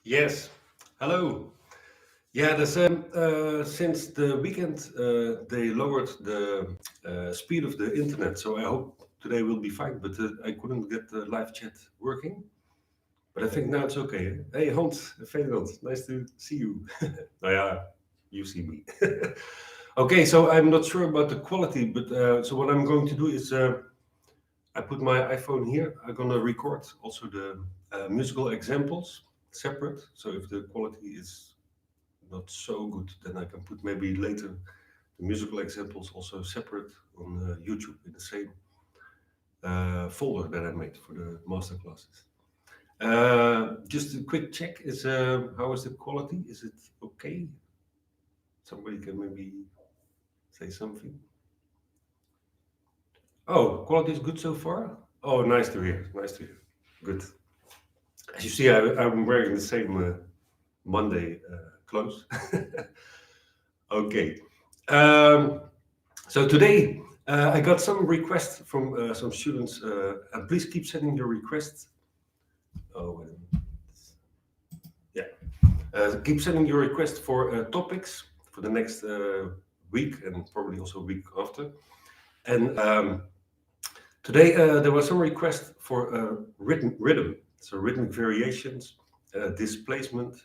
Yes. Hello. Yeah, since the weekend they lowered the speed of the internet, so I hope today will be fine. But I couldn't get the live chat working. But I think now it's okay. Hey Hans, Ferdinand, nice to see you. Nou ja, you see me. Okay, so I'm not sure about the quality, but so what I'm going to do is I put my iPhone here. I'm gonna record also the musical examples separate. So if the quality is not so good, then I can put maybe later the musical examples also separate on YouTube in the same folder that I made for the masterclasses. Just a quick check: is how is the quality? Is it okay? Somebody can maybe say something. Oh, quality is good so far. Oh, nice to hear. Nice to hear. Good. As you see, I'm wearing the same Monday clothes. Okay. Um, so today I got some requests from some students, and please keep sending your requests. Oh, wait a minute. Yeah. Keep sending your requests for topics for the next week and probably also week after. And today there was some requests for rhythm, so rhythmic variations, displacement.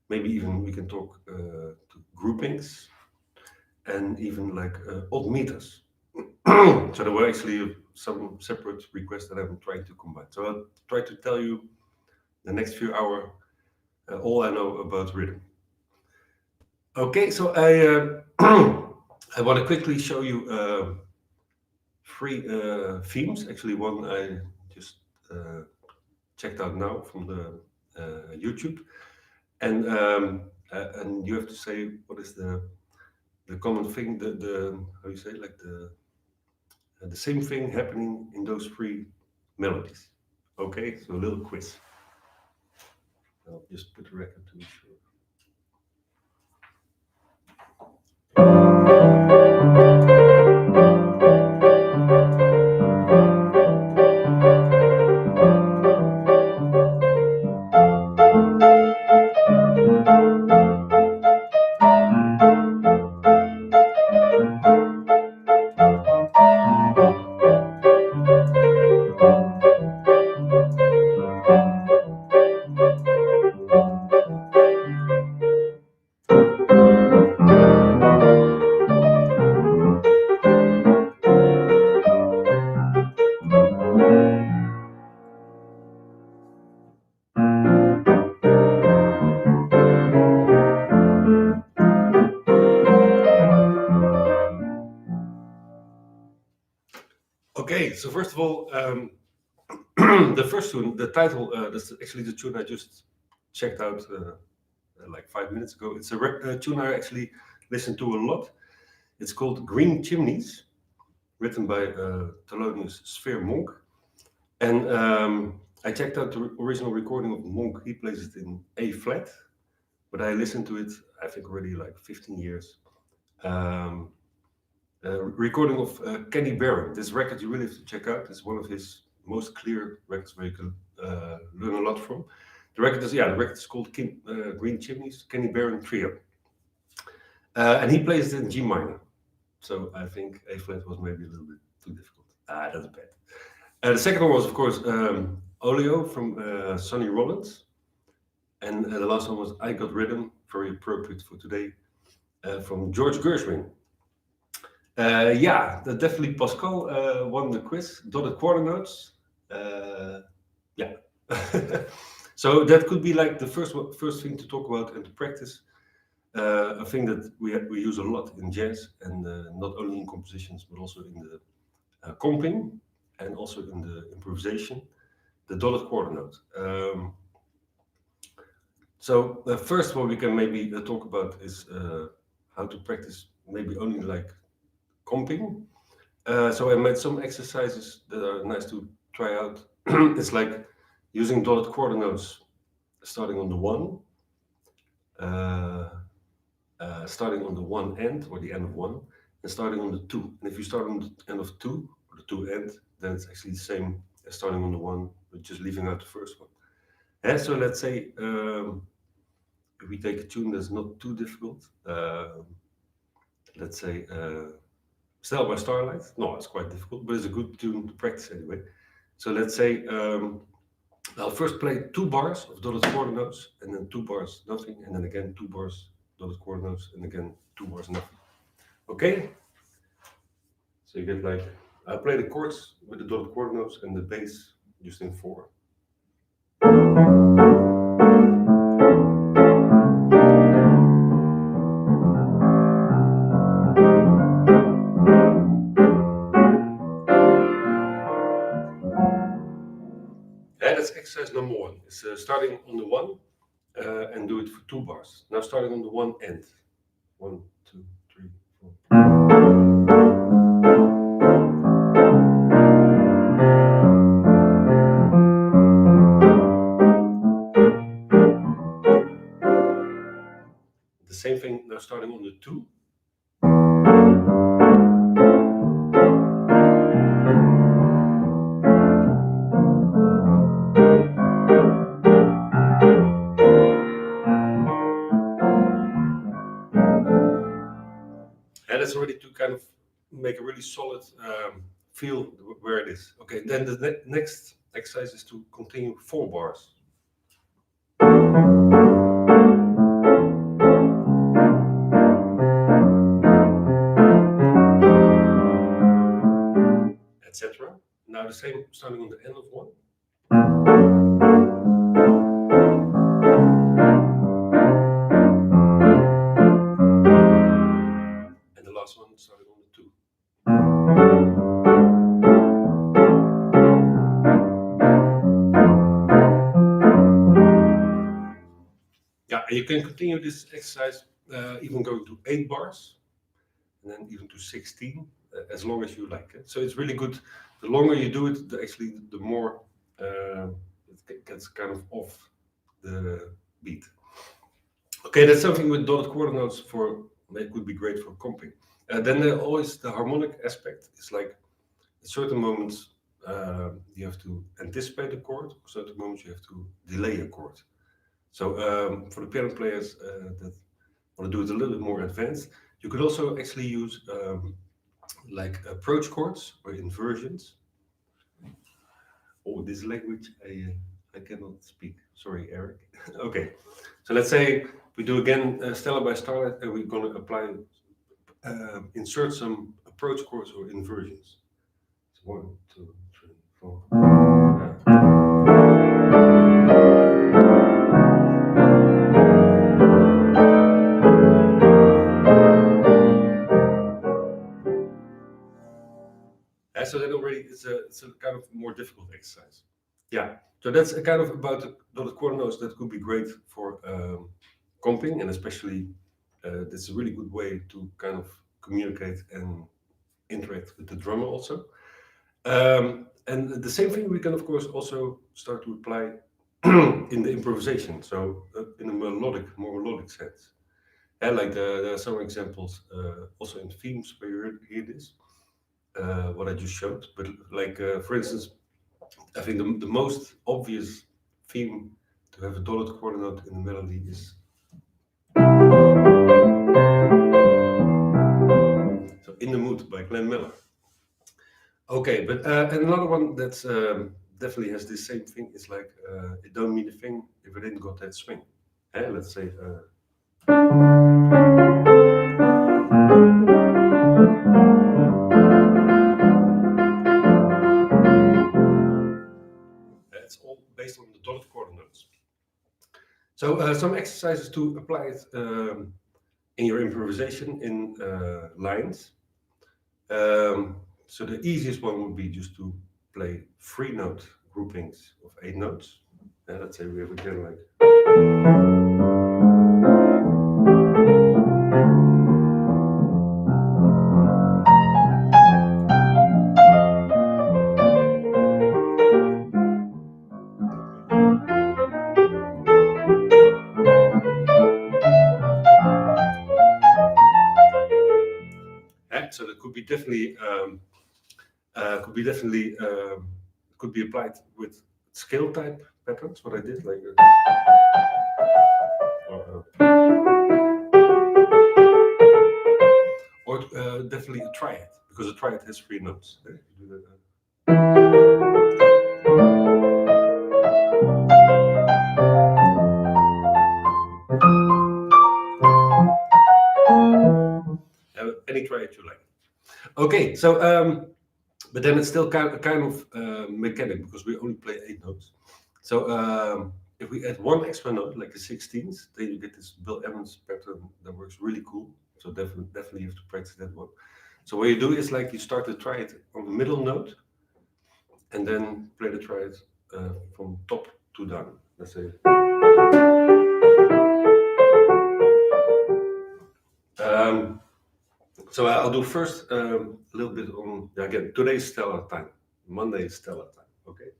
Maybe even we can talk to groupings and even like odd meters. So there were actually some separate requests that I'm trying to combine. So I'll try to tell you the next few hours all I know about rhythm. Okay, so I want to quickly show you three themes. Actually, one I just checked out now from the YouTube, and you have to say what is the common thing, the how you say, like the same thing happening in those three melodies. Okay, so a little quiz. I'll just put the record to be sure. Okay, so first of all, the first tune, the title, that's actually the tune I just checked out like 5 minutes ago. It's a tune I actually listen to a lot. It's called Green Chimneys, written by Thelonious Sphere Monk. And I checked out the original recording of Monk. He plays it in A flat, but I listened to it, I think, already like 15 years. Recording of Kenny Barron. This record you really have to check out. It's one of his most clear records where you can learn a lot from. The record is called Green Chimneys, Kenny Barron Trio. And he plays it in G minor. So I think A flat was maybe a little bit too difficult. That's bad. The second one was, of course, Oleo from Sonny Rollins. And the last one was I Got Rhythm, very appropriate for today, from George Gershwin. Definitely Pascal won the quiz. Dotted quarternotes. Yeah. So that could be like the first thing to talk about and to practice. A thing that we use a lot in jazz, and not only in compositions but also in the comping and also in the improvisation. The dotted quarter note. So first, what we can maybe talk about is how to practice maybe only like comping. So I made some exercises that are nice to try out. It's like using dotted quarter notes, starting on the one, starting on the one end or the end of one, and starting on the two. And if you start on the end of two or the two end, then it's actually the same as starting on the one, but just leaving out the first one. And so let's say if we take a tune that's not too difficult, let's say Stella by Starlight. No, it's quite difficult, but it's a good tune to practice anyway. So let's say I'll first play 2 bars of dotted quarter notes, and then 2 bars nothing, and then again 2 bars dotted quarter notes, and again 2 bars nothing. Okay? So you get like, I play the chords with the dotted quarter notes and the bass just in 4. And that's exercise number 1. It's starting on the 1 and do it for 2 bars. Now starting on the 1 end. 1, 2, 3, 4. The same thing now starting on the 2. And it's already to kind of make a really solid feel where it is. Okay, then the next exercise is to continue 4 bars. Etc. Now the same starting on the end of 1. And the last one starting on the 2. Yeah, and you can continue this exercise even going to 8 bars, and then even to 16, as long as you like it. So it's really good. The longer you do it, the more it gets kind of off the beat. Okay, that's something with dotted quarter notes that would be great for comping. Then always the harmonic aspect is like at certain moments you have to anticipate a chord, at certain moments you have to delay a chord. So for the piano players that want to do it a little bit more advanced, you could also actually use like approach chords or inversions. Oh, this language I cannot speak. Sorry, Eric. Okay, so let's say we do again Stella by Starlight, and we're going to apply insert some approach chords or inversions. So 1, 2, 3, 4. So then already it's a kind of more difficult exercise. Yeah, so that's a kind of about the dotted quarter notes that could be great for comping, and especially that's a really good way to kind of communicate and interact with the drummer also. And the same thing we can of course also start to apply in the improvisation, so in a more melodic sense. And like there are some examples also in themes where you hear this. What I just showed, but like for instance, I think the most obvious theme to have a dotted quarter note in the melody is so "In the Mood" by Glenn Miller. Okay, but and another one that's definitely has this same thing is like it don't mean a thing if it ain't got that swing. Let's say. It's all based on the dotted quarter notes. So some exercises to apply it in your improvisation in lines. So the easiest one would be just to play 3-note groupings of 8 notes. And let's say we have again like. So that could be definitely could be applied with scale type patterns. What I did like. Or definitely a triad, because a triad has 3 notes. Any triad you like. Okay, so but then it's still kind of mechanic because we only play 8 notes. So if we add 1 extra note, like a 16th, then you get this Bill Evans pattern that works really cool. So definitely you have to practice that one. So what you do is like you start to try it on the middle note, and then play the triad from top to down. Let's say. So I'll do first a little bit on, again, today's stellar time. Monday is stellar time. Okay.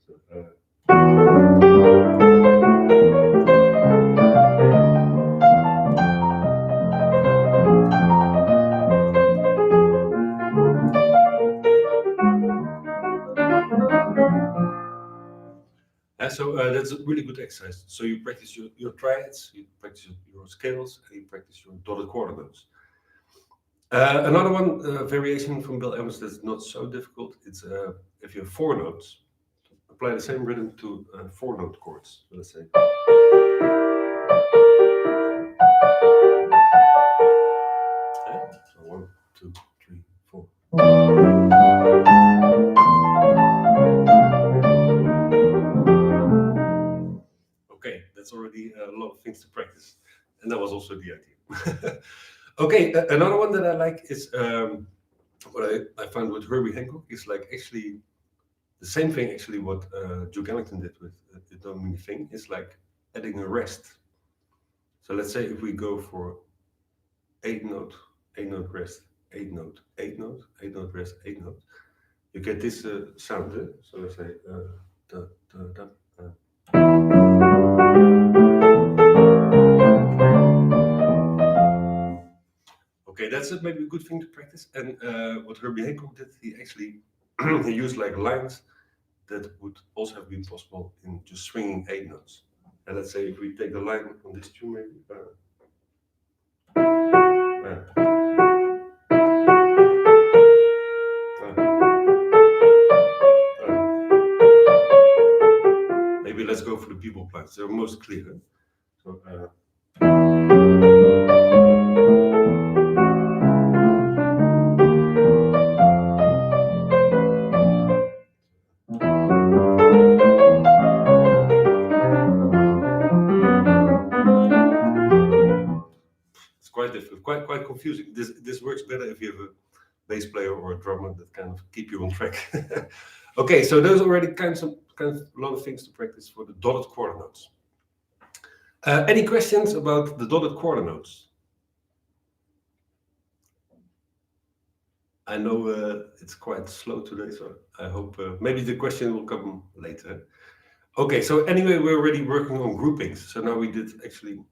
So, that's a really good exercise. So you practice your triads, you practice your scales, and you practice your dotted quarter notes. Another one variation from Bill Evans that's not so difficult. It's if you have 4 notes, apply the same rhythm to 4 note chords. So let's say. So 1, 2, 3, 4. Okay, that's already a lot of things to practice, and that was also the idea. Okay, another one that I like is what I found with Herbie Hancock is like actually the same thing. Actually, what Duke Ellington did with the Don't Mean a Thing is like adding a rest. So let's say if we go for 8 note, 8 note rest, 8 note, 8 note, 8 note rest, 8 note, you get this sound. So let's say da, da, da, okay, that's maybe a good thing to practice. And what Herbie Hancock did, he actually he used like lines that would also have been possible in just swinging 8 notes. And let's say if we take the line on this tune, maybe. Maybe let's go for the bebop lines. They're most clear. So, it's quite difficult, quite confusing. This works better if you have a bass player or a drummer that kind of keep you on track. Okay, so those are already kind of a lot of things to practice for the dotted quarter notes. Any questions about the dotted quarter notes? I know it's quite slow today, so I hope maybe the question will come later. Okay, so anyway, we're already working on groupings. So now we did actually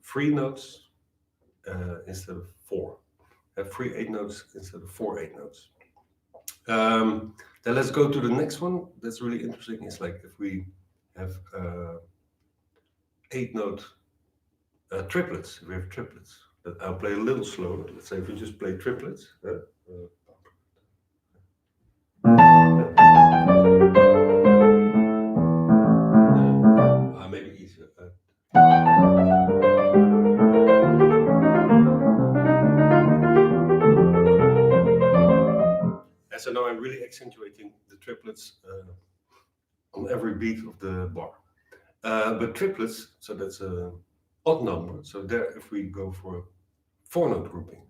3 notes instead of 4. 3 8 notes instead of 4 8 notes. Then let's go to the next one. That's really interesting. It's like if we have 8 note triplets. If we have triplets. I'll play a little slower. Let's say if we just play triplets. Maybe easier. And so now I'm really accentuating the triplets on every beat of the bar. But triplets, so that's an odd number. So there, if we go for a 4 note grouping,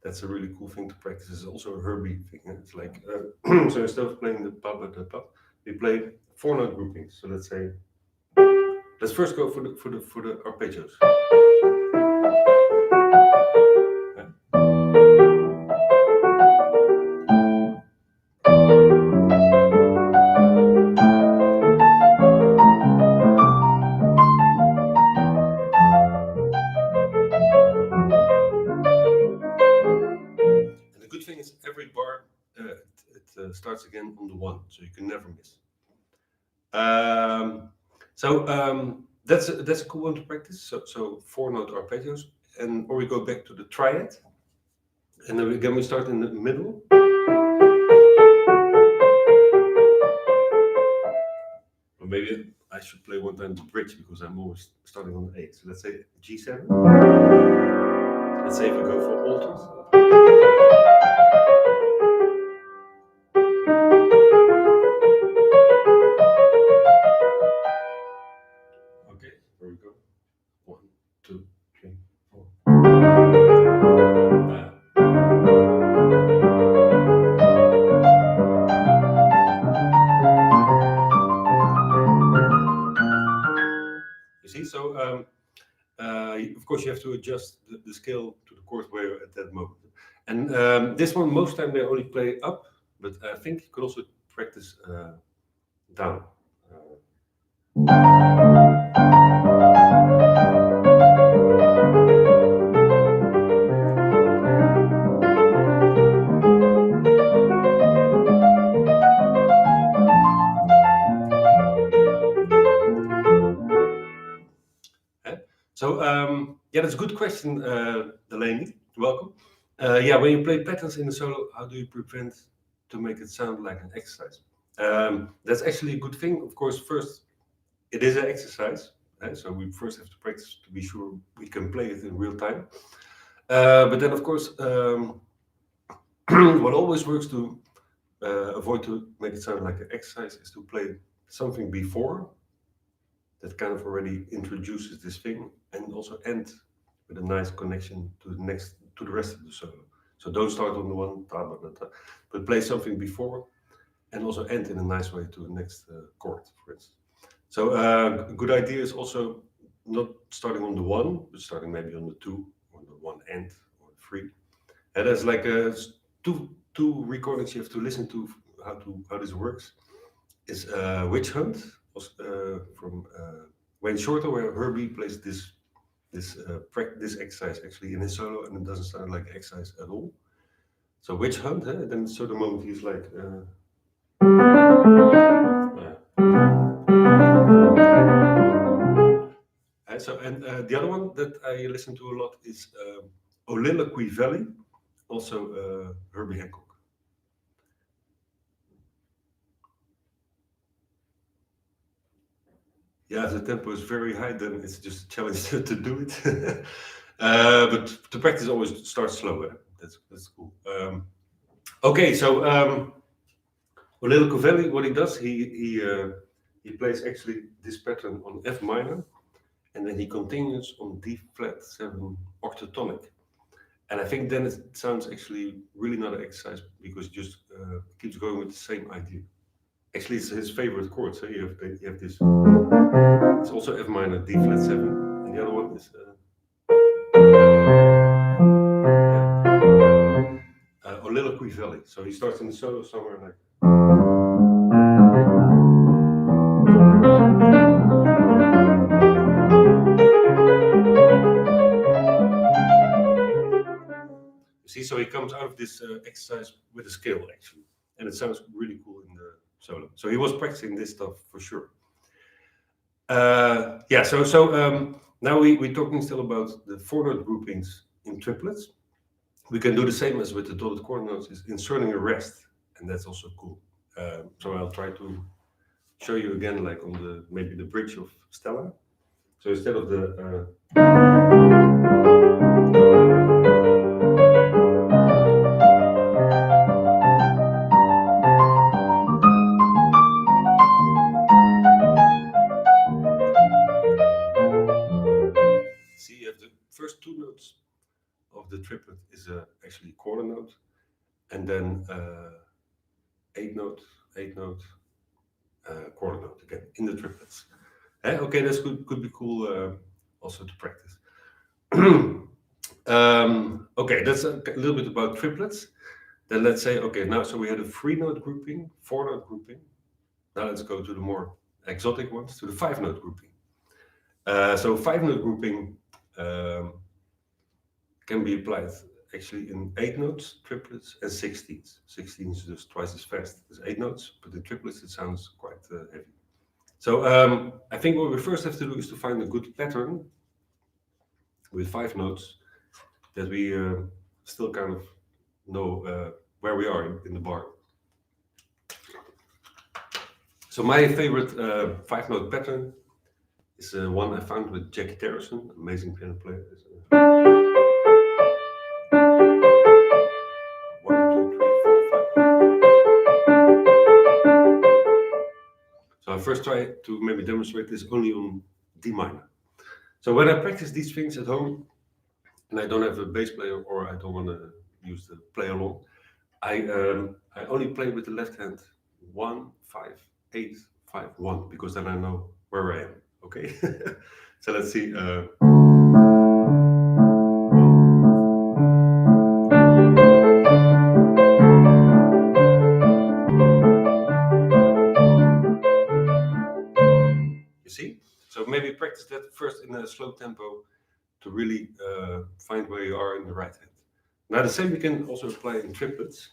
that's a really cool thing to practice. It's also a Herbie thing. It's like so instead of playing the pa da pa, we play 4 note groupings. So let's say let's first go for the arpeggios. And the good thing is every bar it starts again on the 1, so you can never miss. that's a cool one to practice. So 4-note arpeggios, or we go back to the triad, and then again we start in the middle. Or maybe I should play one time the bridge because I'm always starting on 8. So let's say G7. Let's say if we go for alters. Okay, here we go. 1, 2, 3, 4. You see, so of course you have to adjust the scale to the chord where you're at that moment. And this one, most time they only play up, but I think you could also practice down. So yeah, that's a good question, Lennie. Welcome. Yeah, when you play patterns in the solo, how do you prevent to make it sound like an exercise? That's actually a good thing. Of course, first, it is an exercise, so we first have to practice to be sure we can play it in real time. But then, of course, what always works to avoid to make it sound like an exercise is to play something before that kind of already introduces this thing, and also end with a nice connection to the rest of the solo. So don't start on the one, but play something before, and also end in a nice way to the next chord, for instance. So a good idea is also not starting on the 1, but starting maybe on the 2, or the 1 end, or the 3. And there's like two recordings you have to listen to how this works. Is Witch Hunt from Wayne Shorter, where Herbie plays this exercise actually in his solo, and it doesn't sound like exercise at all. So Witch Hunt, then so the moment he's like. And the other one that I listen to a lot is Oleo Valley, also Herbie Hancock. Yeah, if the tempo is very high, then it's just a challenge to do it. But the practice always starts slower. That's cool. Okay, so Oleo Valley, what he does, he plays actually this pattern on F minor, and then he continues on D flat 7 octatonic. And I think then it sounds actually really not an exercise because it just keeps going with the same idea. Actually, it's his favorite chord. So you have this. It's also F minor, D flat 7, and the other one is Oleo Valley. So he starts in the solo somewhere like. See, so he comes out of this exercise with a scale actually, and it sounds really cool in the solo. So he was practicing this stuff for sure. Yeah, so now we're talking still about the 4-note groupings in triplets. We can do the same as with the dotted quarternotes, is inserting a rest, and that's also cool. So I'll try to show you again, like on maybe the bridge of Stella. So instead of the see, you have the first 2 notes of the triplet is actually quarter note, and then 8 note, quarter note again in the triplets. Okay, that's could be cool also to practice. Okay, that's a little bit about triplets. Then let's say, okay, now so we had a 3-note grouping, 4-note grouping. Now let's go to the more exotic ones, to the 5-note grouping. So 5-note grouping can be applied actually in 8 notes, triplets, and 16s. 16s is just twice as fast as 8 notes, but in triplets it sounds quite heavy. So I think what we first have to do is to find a good pattern with 5 notes that we still kind of know where we are in the bar. So my favorite 5-note pattern is one I found with Jackie Terrison, amazing piano player. So I first try to maybe demonstrate this only on D minor. So when I practice these things at home, and I don't have a bass player or I don't want to use the play along, I only play with the left hand 1, 5, 8, 5, 1, because then I know where I am. Okay, so let's see. You see? So maybe practice that first in a slow tempo to really find where you are in the right hand. Now the same we can also apply in triplets.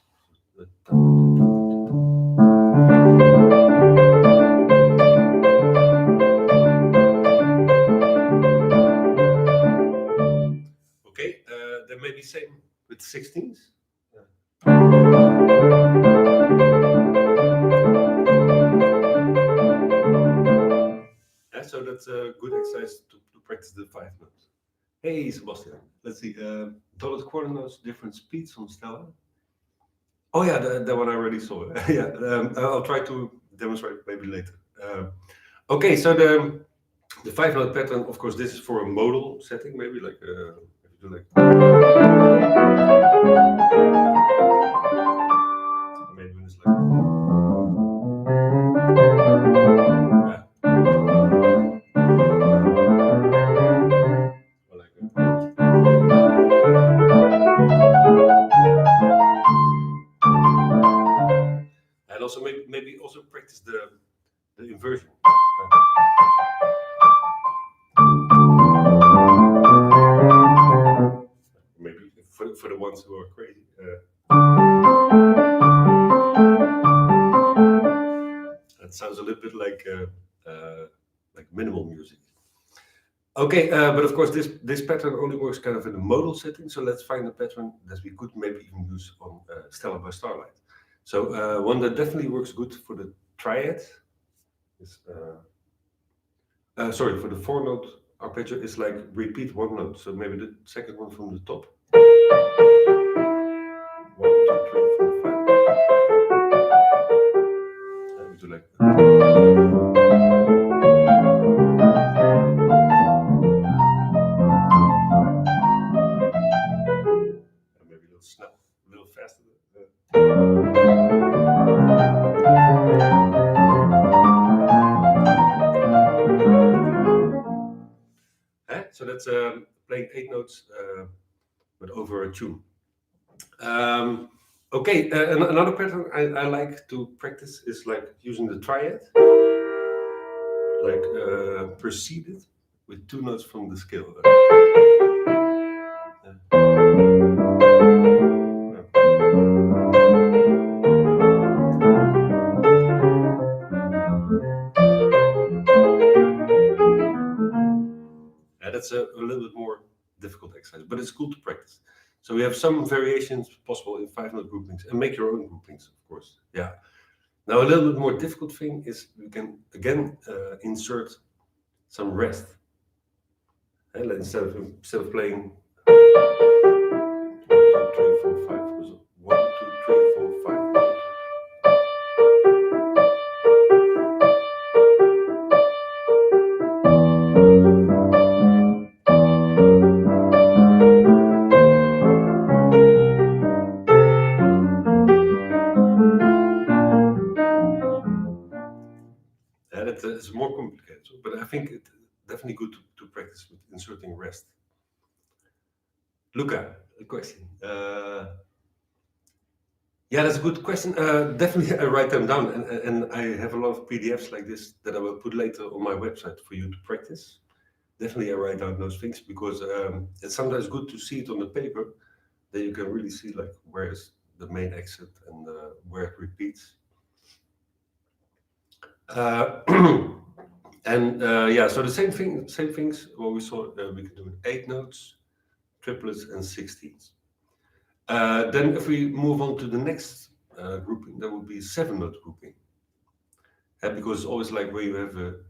Okay, then maybe same with 16s. Yeah, so that's a good exercise to practice the 5 notes. Hey Sebastian, let's see. Dotted quarternotes, different speeds on Stella. Oh yeah, that one I already saw. Yeah, I'll try to demonstrate maybe later. Okay, so the 5-note pattern, of course, this is for a modal setting, maybe like if you do like. Maybe when it's like. Yeah. Or like. And also maybe also practice the inversion. Maybe for the ones who are crazy. That sounds a little bit like minimal music. Okay, but of course this pattern only works kind of in a modal setting. So let's find a pattern that we could maybe even use on Stella by Starlight. So one that definitely works good for the triad is sorry, for the 4-note arpeggio is like repeat one note. So maybe the second one from the top. 1, 2, 3, 4, 5. And we do like. Maybe a little snap, a little faster. So that's playing 8 notes, but over a tune. Okay, another pattern I like to practice is like using the triad, like preceded with 2 notes from the scale. That's a little bit more difficult exercise, but it's cool to practice. So we have some variations possible in 5-note groupings, and make your own groupings, of course. Yeah. Now a little bit more difficult thing is we can again insert some rest. And instead of playing 1, 2, 3, 4, 5, 1, 2, 3, 4, 5. It's more complicated, but I think it's definitely good to practice with inserting rest. Luca, a question. Yeah, that's a good question. Definitely, I write them down, and I have a lot of PDFs like this that I will put later on my website for you to practice. Definitely, I write down those things because it's sometimes good to see it on the paper. Then you can really see like where is the main exit and where it repeats. And yeah, so the same things. What we saw, we can do with 8 notes, triplets, and 16ths. Then, if we move on to the next grouping, that would be 7-note grouping. Because it's always like where you have an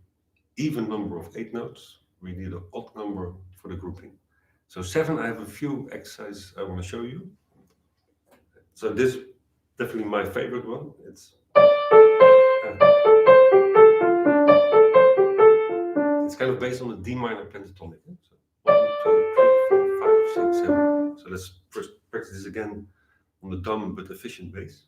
even number of 8 notes, we need an odd number for the grouping. So 7, I have a few exercises I want to show you. So this is definitely my favorite one. It's kind of based on the D minor pentatonic. So 1, 2, 3, 4, 5, 6, 7. So let's first practice this again on the dumb but efficient bass.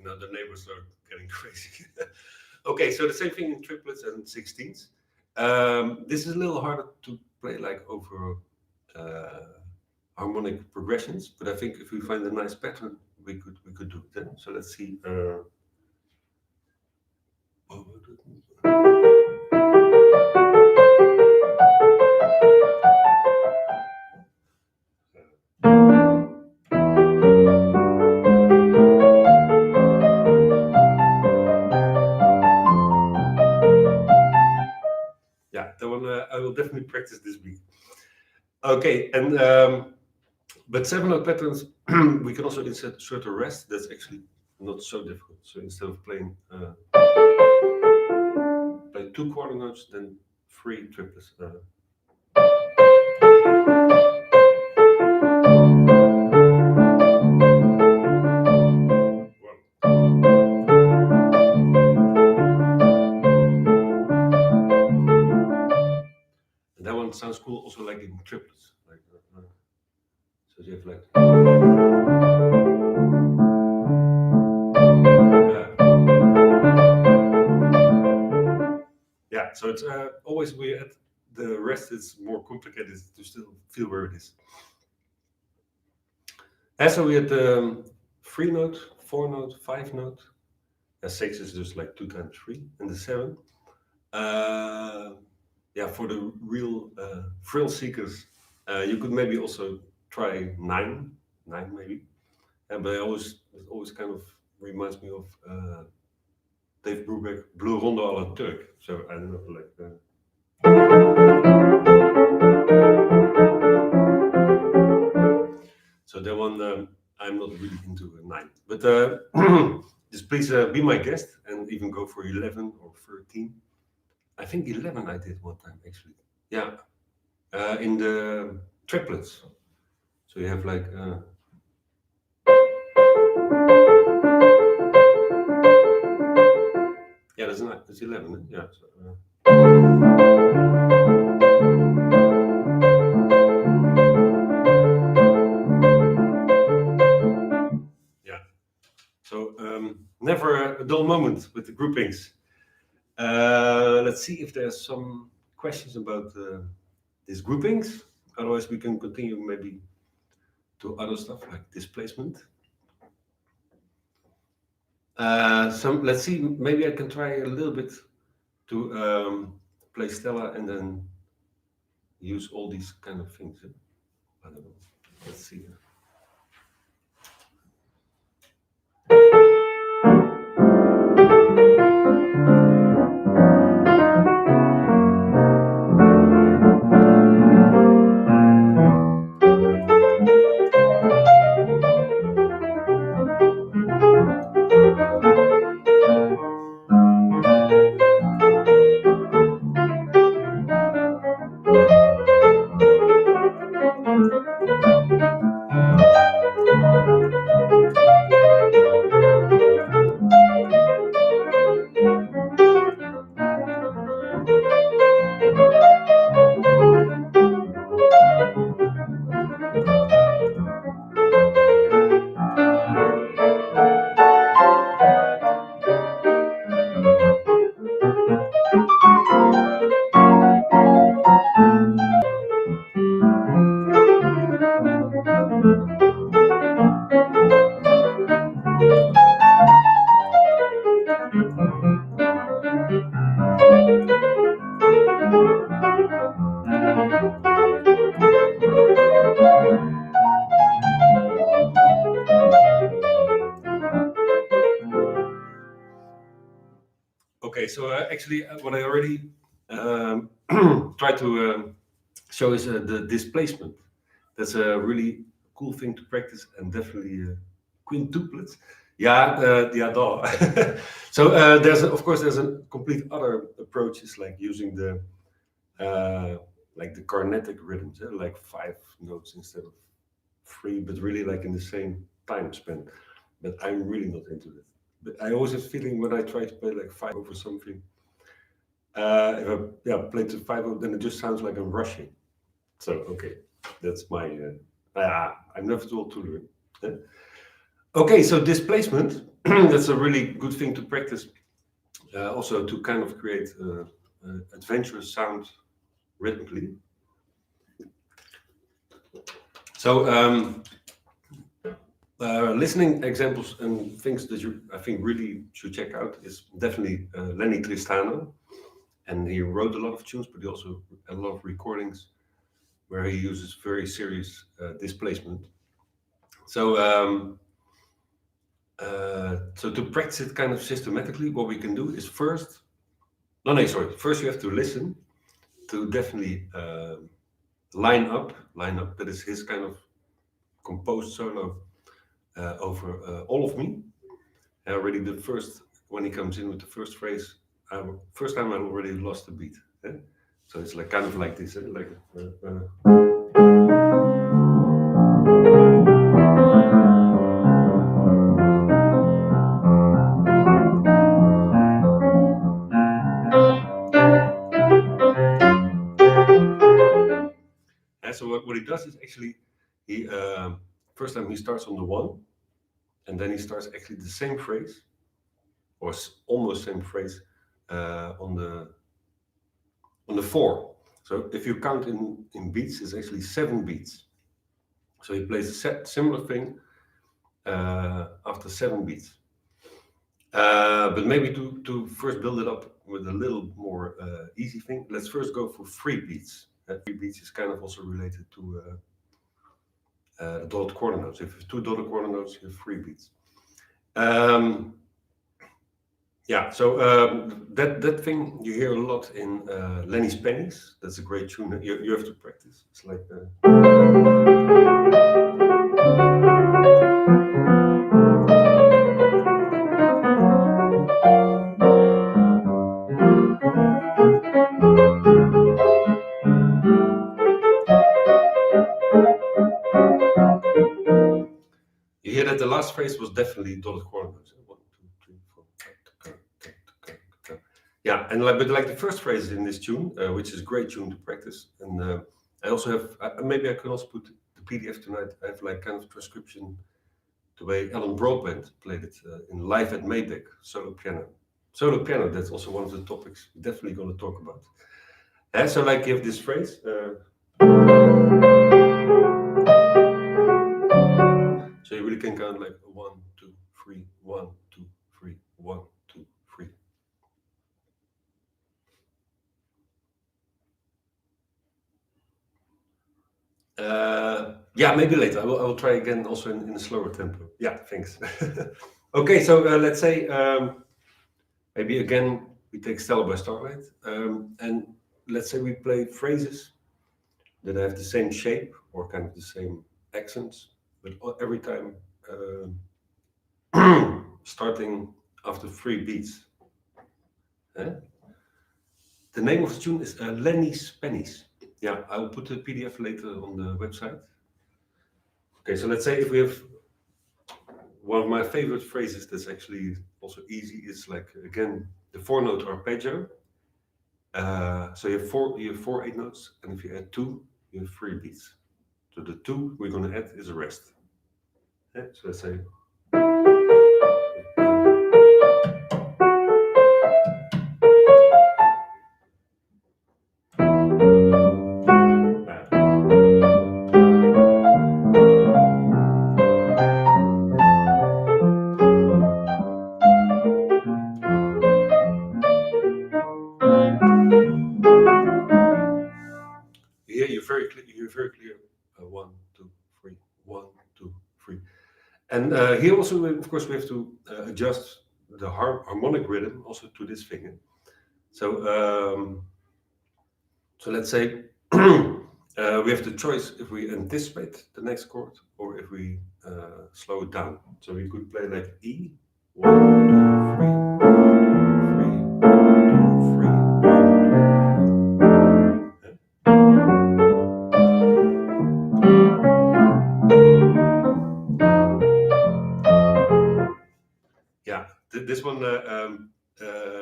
Now the neighbors are getting crazy. Okay, so the same thing in triplets and 16ths. This is a little harder to play like over harmonic progressions, but I think if we find a nice pattern, we could do it then. So let's see. Yeah, that one I will definitely practice this week. Okay, and but 7-note patterns, we can also insert a rest. That's actually not so difficult. So instead of playing play 2 quarter notes, then 3 triplets. And that one sounds cool also like in triplets. Like, so you have like. Yeah, so it's always weird. The rest is more complicated to still feel where it is. And so we had 3-note, 4-note, 5-note. 6 is just like 2 times 3, and the 7. Yeah, for the real thrill seekers, you could maybe also try 9 maybe. But it always kind of reminds me of Dave Brubeck, Blue Rondo à la Turk. So I don't know, like. So that one I'm not really into 9, but just please be my guest and even go for 11 or 13. I think 11 I did one time actually. Yeah, in the triplets. So you have like. Yeah, that's 11. Yeah. So, yeah. So never a dull moment with the groupings. Let's see if there's some questions about these groupings. Otherwise, we can continue maybe to other stuff like displacement. Let's see. Maybe I can try a little bit to play Stella and then use all these kind of things. I don't know. Let's see. so actually, what I already tried to show is the displacement. That's a really cool thing to practice, and definitely quintuplets. Yeah, duh. So of course there's a complete other approaches like using the like the carnatic rhythms, like 5 notes instead of 3, but really like in the same time span. But I'm really not into that. But I always have feeling when I try to play like 5 over something, if I play to 5 over, then it just sounds like I'm rushing. So okay, that's my. I'm never told to learn. Okay, so displacement. That's a really good thing to practice. Also to kind of create adventurous sound rhythmically. So listening examples and things that you I think really should check out is definitely Lennie Tristano, and he wrote a lot of tunes, but he also a lot of recordings where he uses very serious displacement. So so to practice it kind of systematically, what we can do is first you have to listen to definitely line up. That is his kind of composed solo over All of Me. Already the first, when he comes in with the first phrase, first time I already lost the beat. So it's like kind of like this, like. So what he does is actually he first time he starts on the 1, and then he starts actually the same phrase or almost same phrase on the 4. So if you count in beats, it's actually 7 beats. So he plays a similar thing after 7 beats. But maybe to first build it up with a little more easy thing, let's first go for 3 beats. 3 beats is kind of also related to dotted quarter notes. If you have 2 dotted quarter notes, you have 3 beats. So that thing you hear a lot in Lennie's Pennies. That's a great tune. You have to practice. It's like. You hear that the last phrase was definitely dotted quarter notes. 1, 2, 3, 4. Yeah, and but the first phrase is in this tune, which is a great tune to practice. And I also have maybe I can also put the PDF tonight. I have like kind of transcription the way Alan Broadbent played it in Live at Maydeck, solo piano. Solo piano, that's also one of the topics we're definitely going to talk about. And so like you have this phrase. So you really can count like 1, 2, 3, 1, 2, 3, 1, 2, 3. Maybe later. I will try again also in a slower tempo. Yeah, thanks. Okay, so let's say maybe again we take Stella by Starlight, and let's say we play phrases that have the same shape or kind of the same accents, but every time starting after 3 beats. The name of the tune is Lennie's Pennies. Yeah, I will put the PDF later on the website. Okay, so let's say if we have one of my favorite phrases that's actually also easy is like again the 4-note arpeggio. So you have four 8 notes, and if you add 2, you have 3 beats. So the 2 we're going to add is a rest. Yeah, so let's say. Here you're very clear. 1, 2, 3, 1, 2, 3. And here also, of course, we have to adjust the harmonic rhythm also to this thing. So let's say we have the choice if we anticipate the next chord or if we slow it down. So we could play like E, 1, 2, 3, 1, 2, 3. Yeah, this one,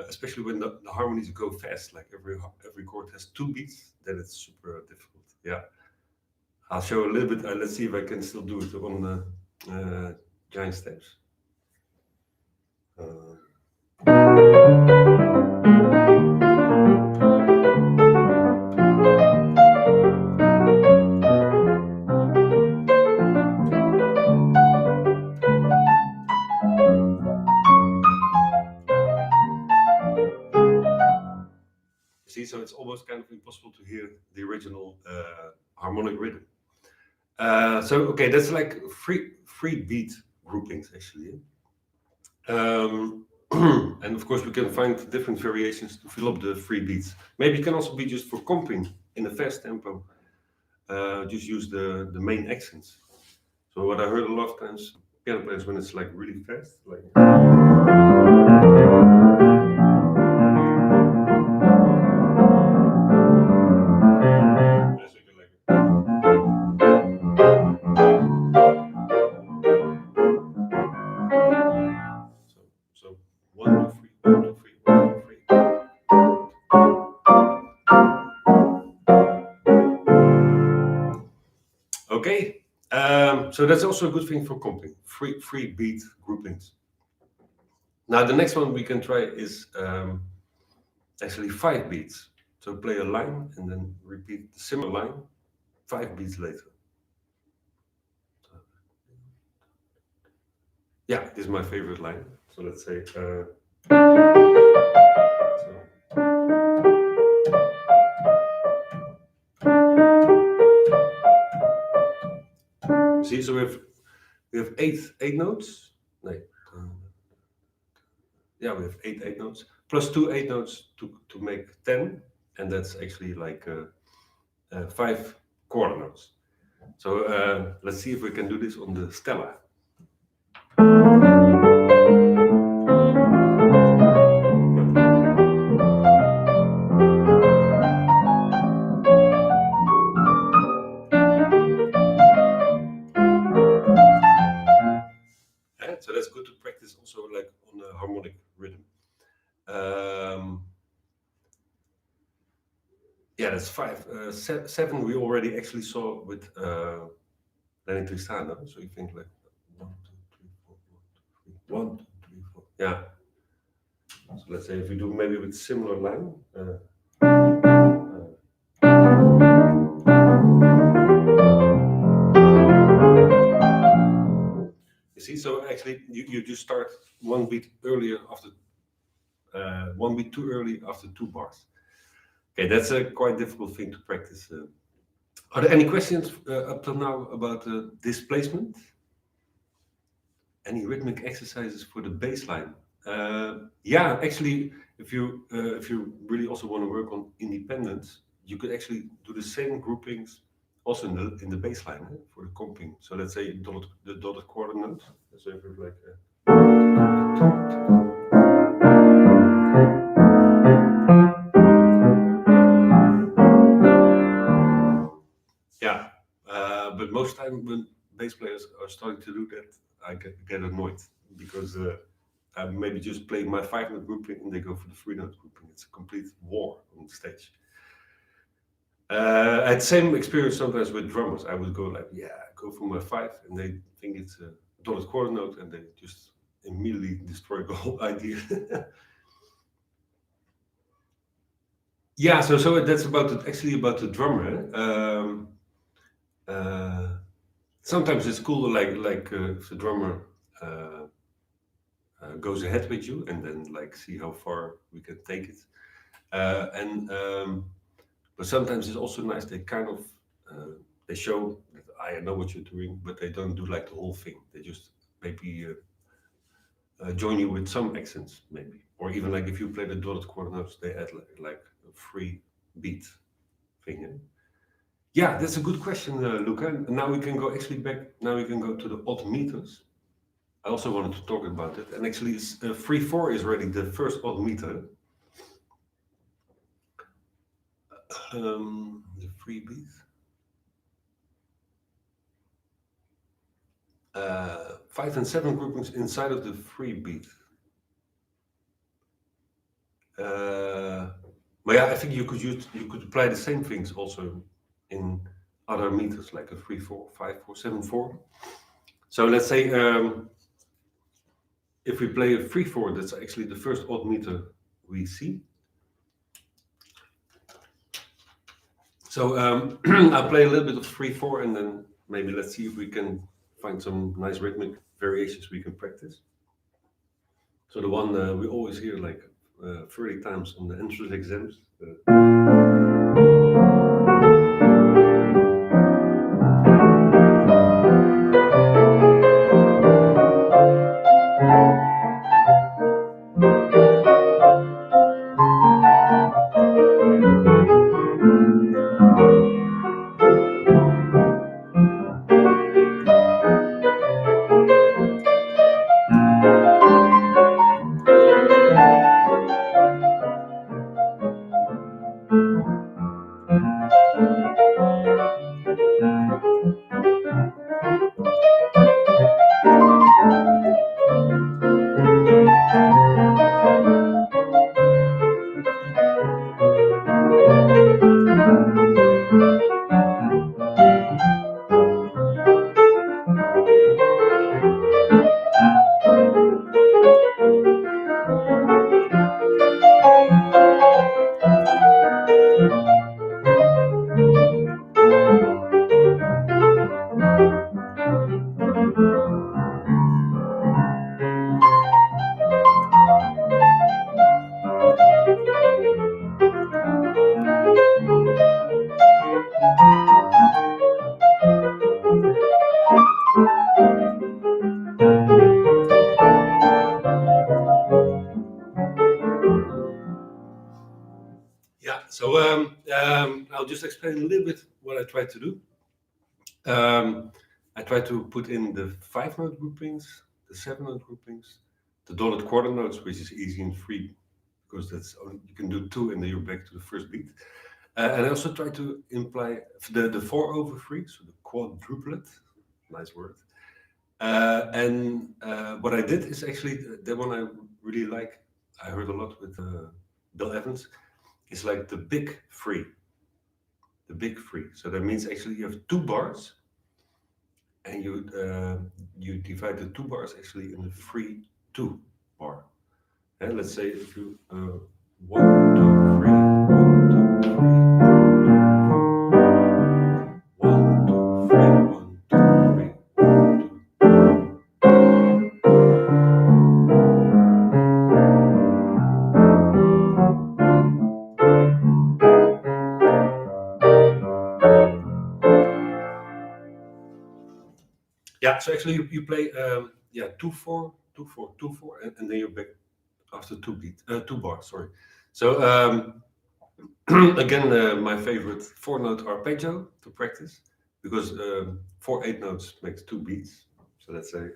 especially when the harmonies go fast, like every chord has 2 beats, then it's super difficult. Yeah, I'll show a little bit. Let's see if I can still do it on giant steps. See, so it's almost kind of impossible to hear the original harmonic rhythm. So okay, that's like free beat groupings actually. And of course we can find different variations to fill up the free beats. Maybe it can also be just for comping in a fast tempo. Just use the main accents. So what I heard a lot of times piano players when it's like really fast, like. So 1, 2, 3, 1, 2, 3, 1, 2, 3. Okay, so that's also a good thing for comping, free beat groupings. Now the next one we can try is actually 5 beats. So play a line and then repeat the similar line 5 beats later. Yeah, this is my favorite line. So let's say. See, so we have eight notes. No, yeah, we have eight notes plus 2 8 notes to make 10, and that's actually like 5 quarter notes. So let's see if we can do this on the Stella. So that's good to practice also like on a harmonic rhythm. Yeah, that's 5. 7 we already actually saw with Lennie Tristano. So you think like 1, 2, 3, 4, 1, 2, 3, 4. Yeah. So let's say if we do maybe with similar line. You see, so actually you just start 1 beat earlier after 1 beat too early after 2 bars. Okay, that's a quite difficult thing to practice. Are there any questions up till now about displacement? Any rhythmic exercises for the bass line? Yeah, actually, if you really also want to work on independence, you could actually do the same groupings also in the bass line for the comping. So let's say the dotted quarter note. So if it's like. Yeah, but most time when bass players are starting to do that, I get annoyed because I maybe just play my 5-note grouping and they go for the 3-note grouping. It's a complete war on the stage. I had the same experience sometimes with drummers. I would go like, yeah, go for my 5, and they think it's a dotted quarter note, and they just immediately destroy the whole idea. Yeah, so that's actually about the drummer. Sometimes it's cool, like if the drummer goes ahead with you, and then like see how far we can take it. But sometimes it's also nice. They kind of they show that I know what you're doing, but they don't do like the whole thing. They just maybe join you with some accents, maybe. Or even like if you play the dotted quarternotes, they add like a free beat thing. Yeah, that's a good question, Luca. Now we can go actually back. Now we can go to the odd meters. I also wanted to talk about it, and actually, 3/4 is already the first odd meter. The free beat. 5 and 7 groupings inside of the free beat. But yeah, I think you could apply the same things also in other meters like a 3/4, 5/4, 7/4. So let's say if we play a 3/4, that's actually the first odd meter we see. So I'll play a little bit of 3/4 and then maybe let's see if we can find some nice rhythmic variations we can practice. So the one we always hear like 30 times on the entrance exams. Yeah, so I'll just explain a little bit what I try to do. I try to put in the 5-note groupings, the 7-note groupings, the dotted quarter notes, which is easy in 3 because that's only, you can do 2 and then you're back to the first beat. And I also try to imply the 4/3, so the quadruplet, nice word. And what I did is actually the one I really like. I heard a lot with Bill Evans. It's like the big 3. The big 3. So that means actually you have 2 bars, and you divide the 2 bars actually in a 3/2 bar. And let's say if you 1, 2, 3, 1, 2, 3, 1, 2, 3, 1, 2, 3, 1, 2. Yeah, so actually you play 2/4, 2/4, 2/4, and then you're back after 2 bars. Sorry. So again, my favorite 4-note arpeggio to practice because 4 8 notes makes 2 beats. So let's say.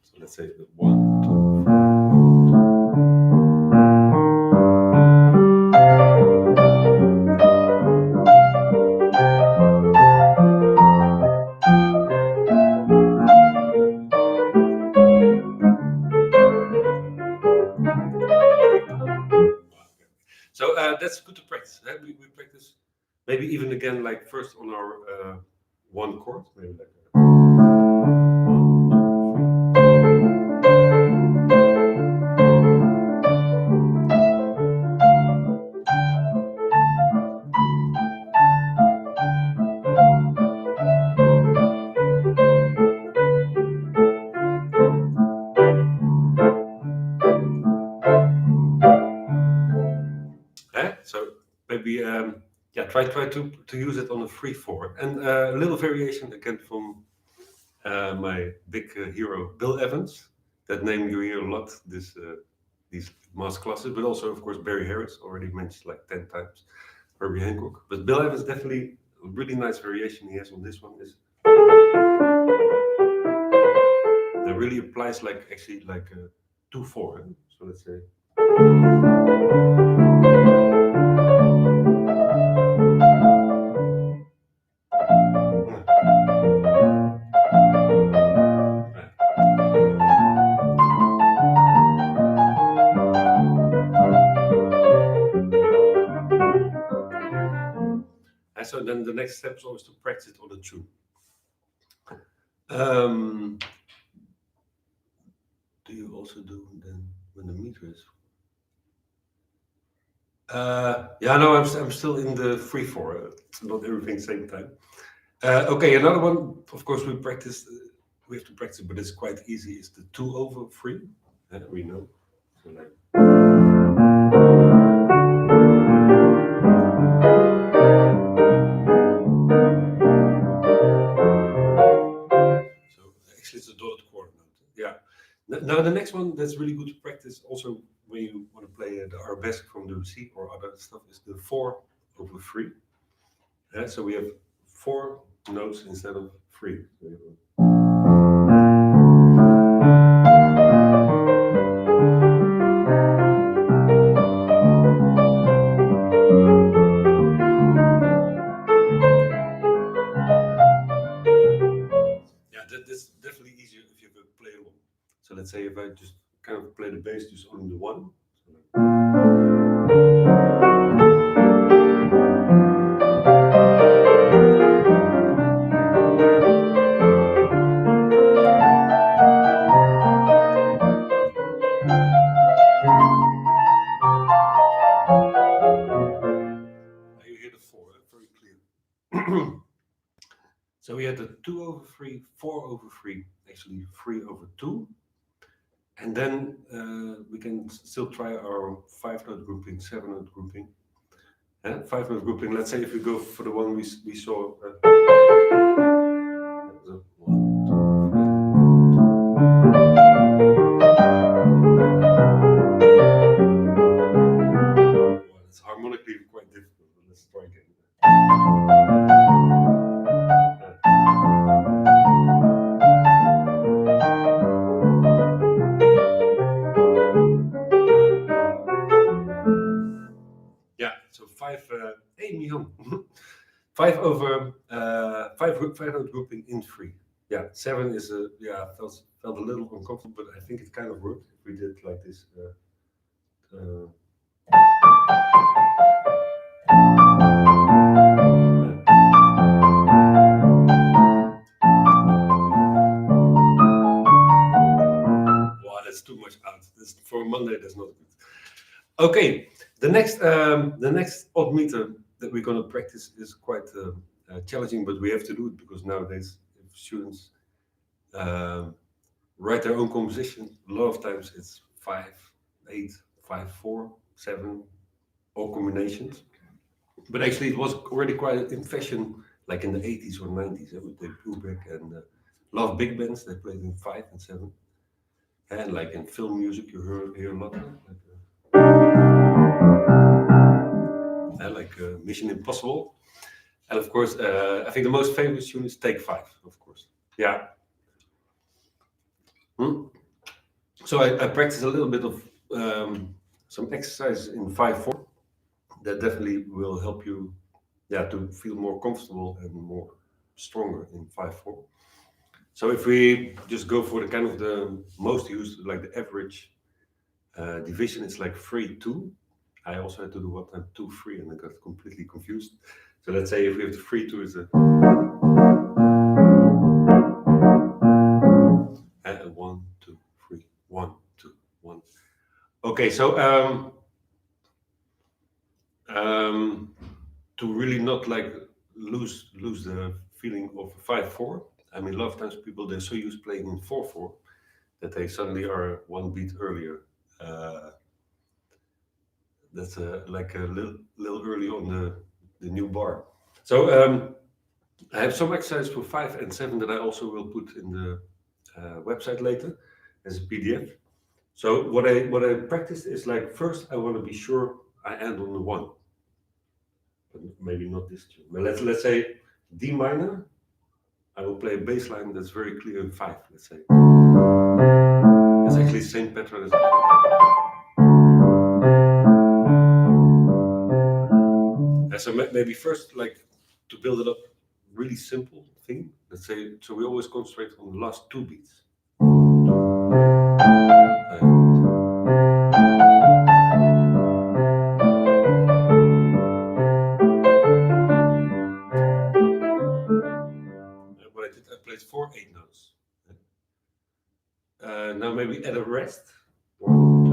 So let's say 1, 2, 3, 1, 2. So that's good to practice. We practice maybe even again like first on our 1 chord, maybe like. So maybe try to use it on a 3/4 and a little variation again from my big hero, Bill Evans. That name you hear a lot these master classes, but also, of course, Barry Harris, already mentioned like 10 times, Herbie Hancock. But Bill Evans, definitely a really nice variation he has on this one is that really applies like actually like a 2/4. So let's say. And so then the next step is always to practice it on the tune. Do you also do then when the meter is? Yeah, no, I'm still in the 3/4. It's not everything same time. Okay, another one. Of course, we practice. We have to practice, but it's quite easy. Is the 2/3? We know. So like. So actually, it's a dotted quarter note. Yeah. Now the next one that's really good to practice also when you want to play the arabesque from the C or other stuff is the 4/3. So we have 4 notes instead of 3. So that's definitely easier if you play along. So let's say if I just kind of play the bass just on the 1. Now you hear the 4, very clear. So we had the 2/3, 4/3, actually 3/2. And then we can still try our 5-note grouping, 7-note grouping. 5-note grouping, let's say if we go for the one we saw. Well, it's harmonically quite difficult, but let's try again. Yeah, so 5. Hey, Milan. 5/5 grouping in 3. Yeah, 7 is felt a little uncomfortable, but I think it kind of worked if we did like this. Wow, that's too much out. For Monday, that's not good. Okay, the next odd meter that we're going to practice is quite challenging, but we have to do it because nowadays if students write their own composition, a lot of times it's 5/8, 5/4, 7, all combinations. But actually, it was already quite in fashion, like in the 80s or 90s, with the Brubeck and a lot of big bands. They played in 5 and 7, and like in film music, you hear a lot of like Mission Impossible. And of course, I think the most famous tune is Take 5, of course. Yeah. So I practiced a little bit of some exercises in 5/4 that definitely will help you, to feel more comfortable and more stronger in 5/4. So if we just go for the kind of the most used, like the average division, it's like 3/2. I also had to do one time 2/3 and I got completely confused. So let's say if we have the 3/2 is a 1, 2, 3, 1, 2, 1. Okay, so to really not like lose the feeling of 5/4. I mean, a lot of times people they're so used playing in 4/4 that they suddenly are one beat earlier. That's like a little early on the new bar. So I have some exercises for 5 and 7 that I also will put in the website later as a PDF. So what I practiced is like, first I want to be sure I end on the 1. But maybe not this tune. But let's say D minor. I will play a bass line that's very clear in 5, let's say. It's actually the same pattern as so maybe first, like, to build it up, really simple thing. Let's say, so we always concentrate on the last 2 beats. What I did, I played 4 8 notes. Now maybe at a rest. 1, 2,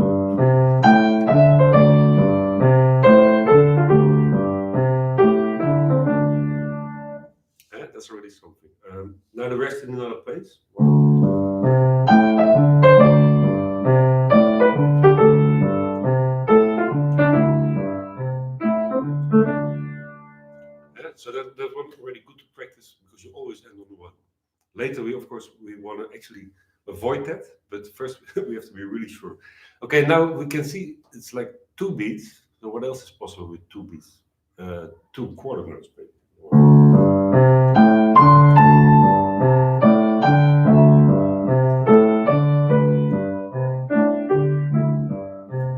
3. That's already something. Now the rest in another place. 1, 2. So that one already good to practice, because you always end on the 1. Later, we want to actually avoid that, but first we have to be really sure. Okay, now we can see it's like 2 beats. So what else is possible with 2 beats? 2 quarter notes, maybe.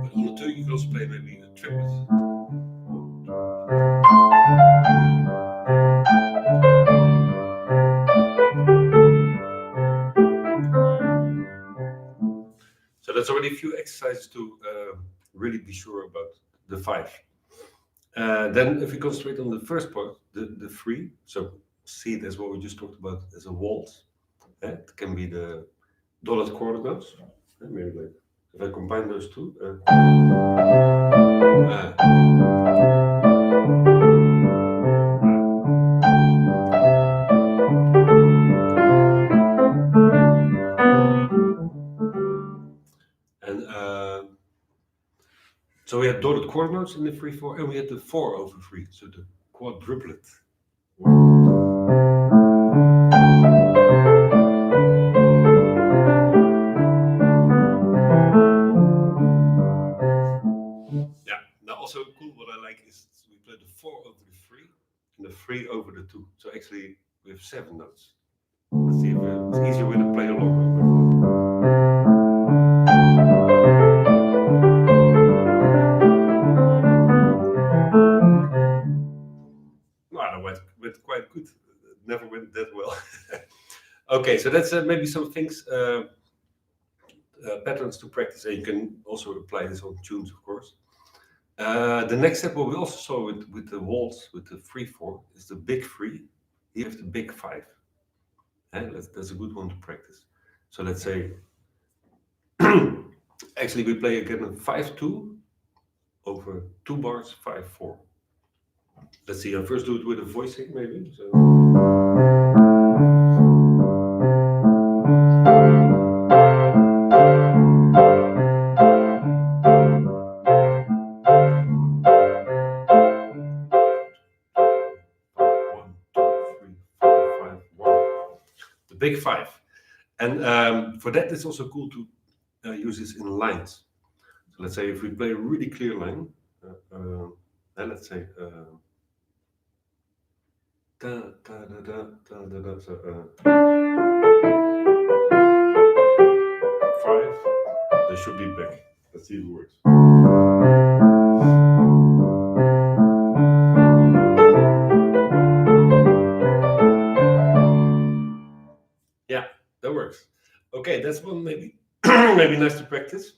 But on the 2, you can also play maybe a triplet. So that's already a few exercises to really be sure about the 5. Then if we concentrate on the first part, the 3, so see it as what we just talked about as a waltz. It can be the dotted quarter notes. Maybe like, if I combine those two. So we had dotted quarter notes in the 3/4, and we had the 4/3, so the quadruplet. Yeah. Now also cool. What I like is we play the 4/3 and the 3/2. So actually we have 7 notes. Let's see if it's easier when to play along. Went quite good. Never went that well. Okay, so that's maybe some things, patterns to practice, and you can also apply this on tunes, of course. The next step, what we also saw with the waltz, with the 3/4, is the big 3. Here is the big 5. That's a good one to practice. So let's say, actually we play again a 5/2 over 2 bars, 5/4. Let's see, I'll first do it with a voicing, maybe. So. The big 5. And for that, it's also cool to use this in lines. So let's say if we play a really clear line, and let's say da da da da da da da. So 5. They should be back. Let's see if it works. Yeah, that works. Okay, that's one maybe maybe nice to practice.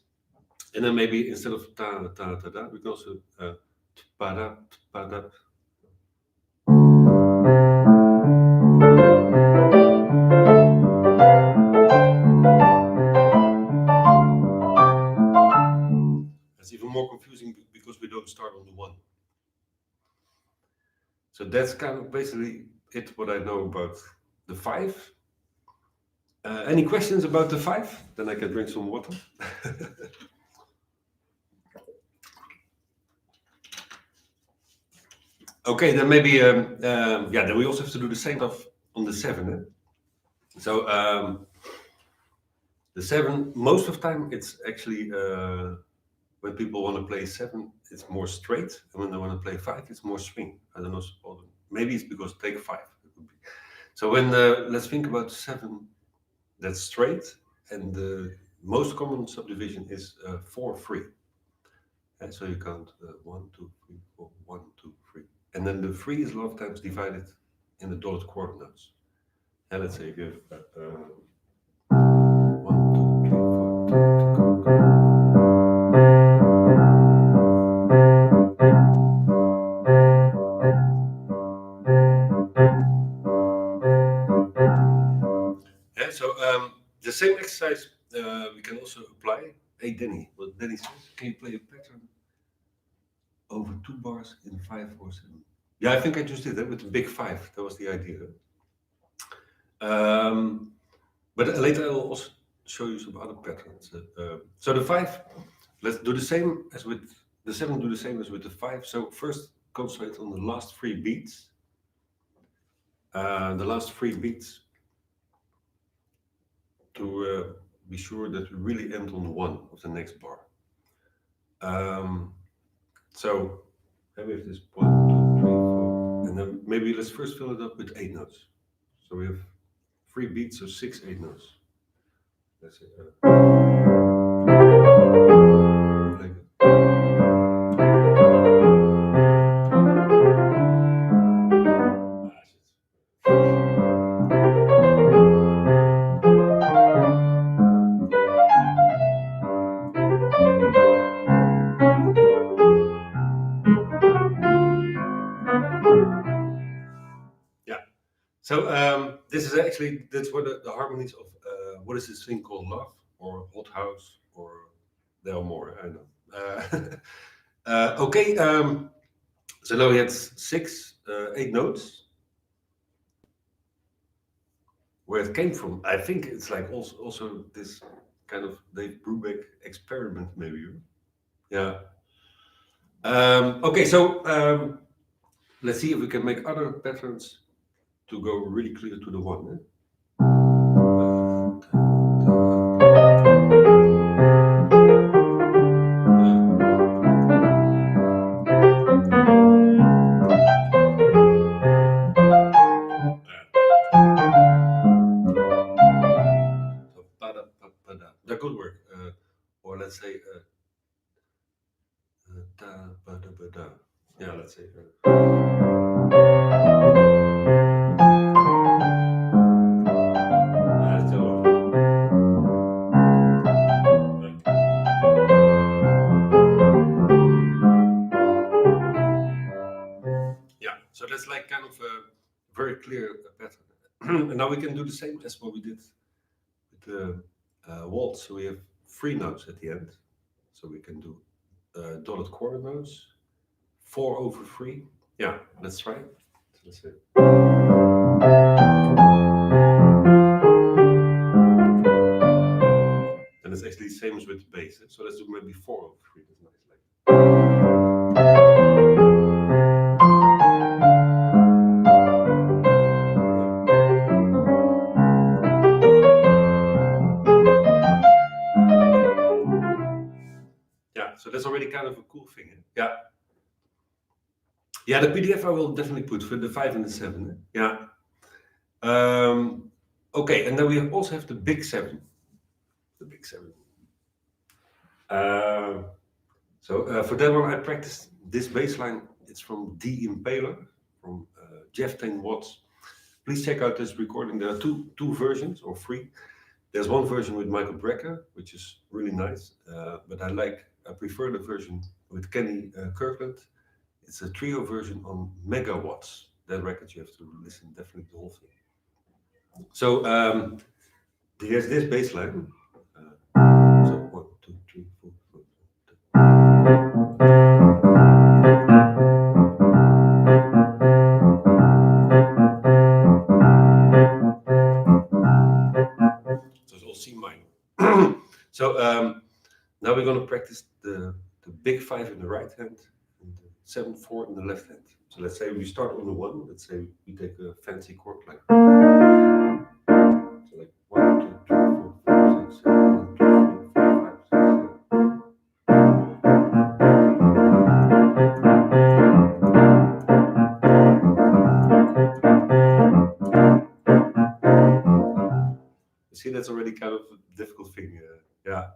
And then maybe instead of ta ta ta da, we can also pa da pa da. That's even more confusing because we don't start on the 1. So that's kind of basically it, what I know about the 5. Any questions about the 5? Then I can drink some water. Okay, then maybe yeah. Then we also have to do the same stuff on the 7. Eh? So the 7, most of the time, it's actually when people want to play 7, it's more straight, and when they want to play 5, it's more swing. I don't know. Maybe it's because take 5. It could be. So when let's think about 7, that's straight, and the most common subdivision is 4-3. And so you count 1, 2, 3, 4, 1, 2, 3, and then the 3 is a lot of times divided in the dotted quarter notes. And let's say if you have 1, 2, 3, 4, 2, yeah, so the same exercise we can also apply. Hey Danny, what Danny says, can you play a pattern over 2 bars in 5 or 7? Yeah, I think I just did that with the big 5. That was the idea. But later I will also show you some other patterns. So the 5, let's do the same as with the 7, do the same as with the 5. So first concentrate on the last 3 beats. The last 3 beats to be sure that we really end on 1 of the next bar. So we have this 1, 2, 3, 4, and then maybe let's first fill it up with 8 notes. So we have 3 beats, so 6 8 notes. Let's say like yeah. So this is actually that's what the harmonies of what is this thing called love or hot house or there are more I know. Okay, so now we had 6 8 notes. Where it came from, I think it's like also this kind of Dave Brubeck experiment maybe. Yeah. Okay, so let's see if we can make other patterns to go really clear to the 1. Eh? So that could work. Or let's say yeah, let's say still yeah. So that's like kind of a very clear pattern. And now we can do the same as what we did with the waltz. So we have 3 notes at the end. So we can do dotted quarter notes, 4/3. Yeah, let's try it. So let's see. And it's actually the same as with the bass. So let's do maybe 4/3. That's nice. Like. Yeah, so that's already kind of a cool thing. Eh? Yeah. Yeah, the PDF I will definitely put for the 5 and the 7. Eh? Yeah. Okay, and then we also have the big 7. The big 7. So for that one, I practiced this bass line. It's from D Impaler, from Jeff 10 Watts. Please check out this recording. There are two versions or 3. There's one version with Michael Brecker, which is really nice, but I prefer the version with Kenny Kirkland. It's a trio version on Megawatts. That record you have to listen definitely the whole thing. So there's this bass line. So 1, 2, 3, 4, 5. So it's all C minor. So now we're going to practice the big 5 in the right hand and the 7/4 in the left hand. So let's say we start on the 1. Let's say we take a fancy chord like. So like 1, 2, 3, 4, 5, 6, 7, 1, 2, 3, 4, 5, 6, 7. You see, that's already kind of a difficult thing. Yeah.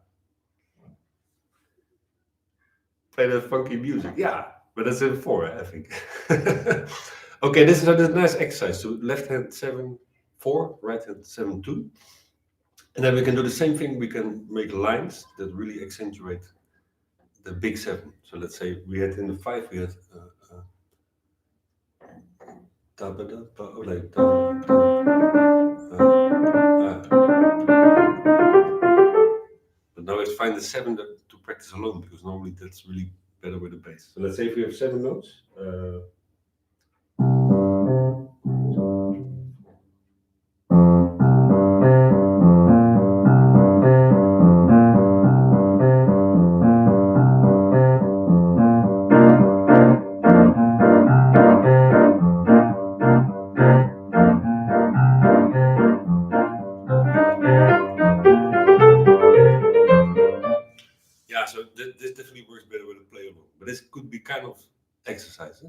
Play the funky music. Yeah, but that's in 4, I think. Okay, this is a nice exercise. So left hand 7/4, right hand 7/2. And then we can do the same thing. We can make lines that really accentuate the big 7. So let's say we had in the 5, we had like but now let's find the 7 to practice alone, because normally that's really better with the bass. So let's say if we have 7 notes. Yeah, so this definitely works better with a play along, but this could be kind of exercise.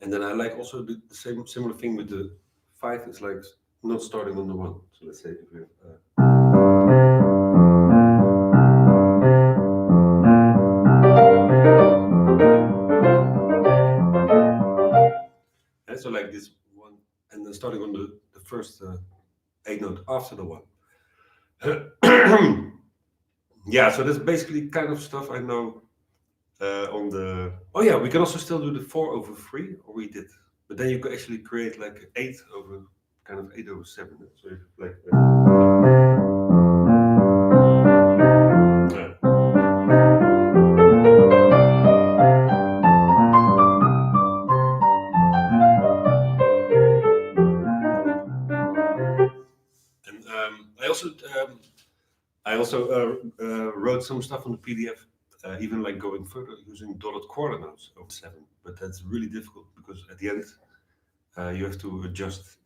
And then I like also the same similar thing with the 5. It's like not starting on the 1. So let's say if we have. And so like this 1, and then starting on the first 8 note after the 1. Yeah, so that's basically kind of stuff I know on the. Oh yeah, we can also still do the 4/3, or we did, but then you could actually create like 8/7. So if like. And I also wrote some stuff on the PDF, even like going further using dotted quarternotes of 7. But that's really difficult because at the end you have to adjust.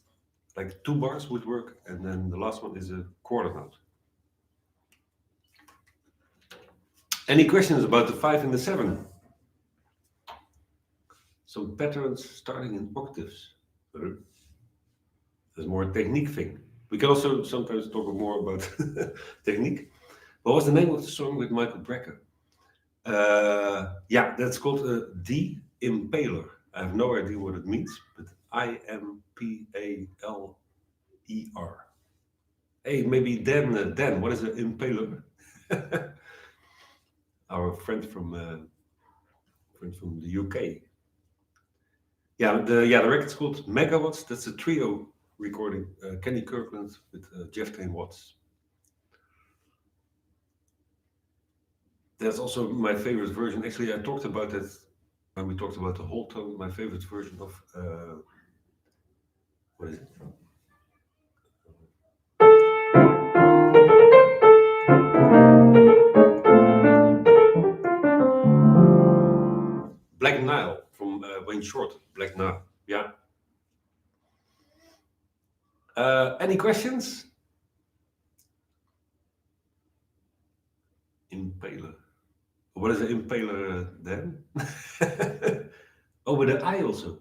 Like 2 bars would work, and then the last one is a quarter note. Any questions about the 5 and the 7? Some patterns starting in octaves. There's more a technique thing. We can also sometimes talk more about technique. What was the name of the song with Michael Brecker? Yeah, that's called The Impaler. I have no idea what it means, but Impaler. Hey, maybe Dan, what is an impaler? Our friend from the UK. Yeah, the record's called Megawatts. That's a trio recording. Kenny Kirkland with Jeff Tain Watts. That's also my favorite version. Actually, I talked about that when we talked about the whole tone. My favorite version of what is it? Black Nile from Wayne Short. Black Nile. Yeah. Any questions? Impaler. What is an impaler then? Oh, with an I also.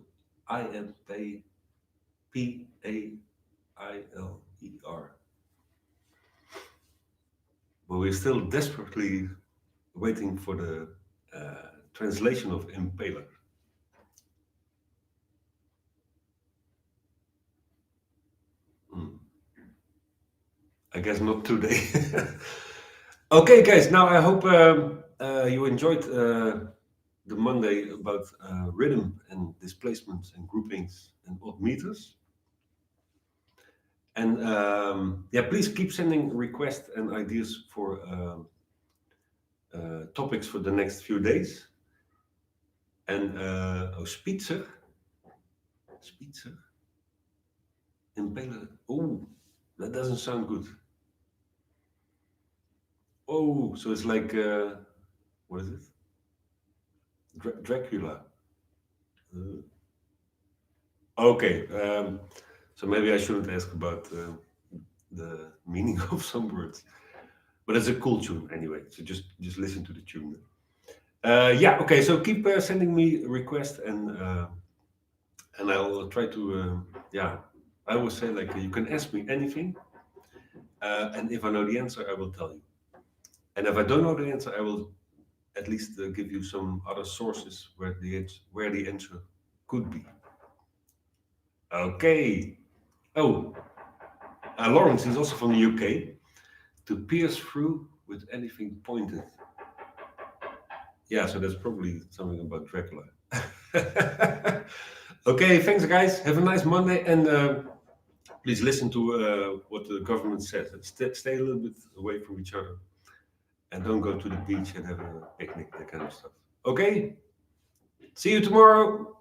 Impaler. But we're still desperately waiting for the translation of impaler. I guess not today. Okay, guys. Now I hope you enjoyed the Monday about rhythm and displacements and groupings and odd meters. And yeah, please keep sending requests and ideas for topics for the next few days. And Spitzer, impaler. Oh, that doesn't sound good. Oh, so it's like what is it? Dracula. Okay, so maybe I shouldn't ask about the meaning of some words, but it's a cool tune anyway. So just listen to the tune. Yeah, okay. So keep sending me requests, and I'll try to. Yeah, I always say like you can ask me anything, and if I know the answer, I will tell you. And if I don't know the answer, I will at least give you some other sources where the answer could be. Okay. Oh, Lawrence is also from the UK. To pierce through with anything pointed. Yeah, so that's probably something about Dracula. Okay, thanks, guys. Have a nice Monday, and please listen to what the government says. Stay a little bit away from each other, and don't go to the beach and have a picnic, that kind of stuff. Okay, see you tomorrow.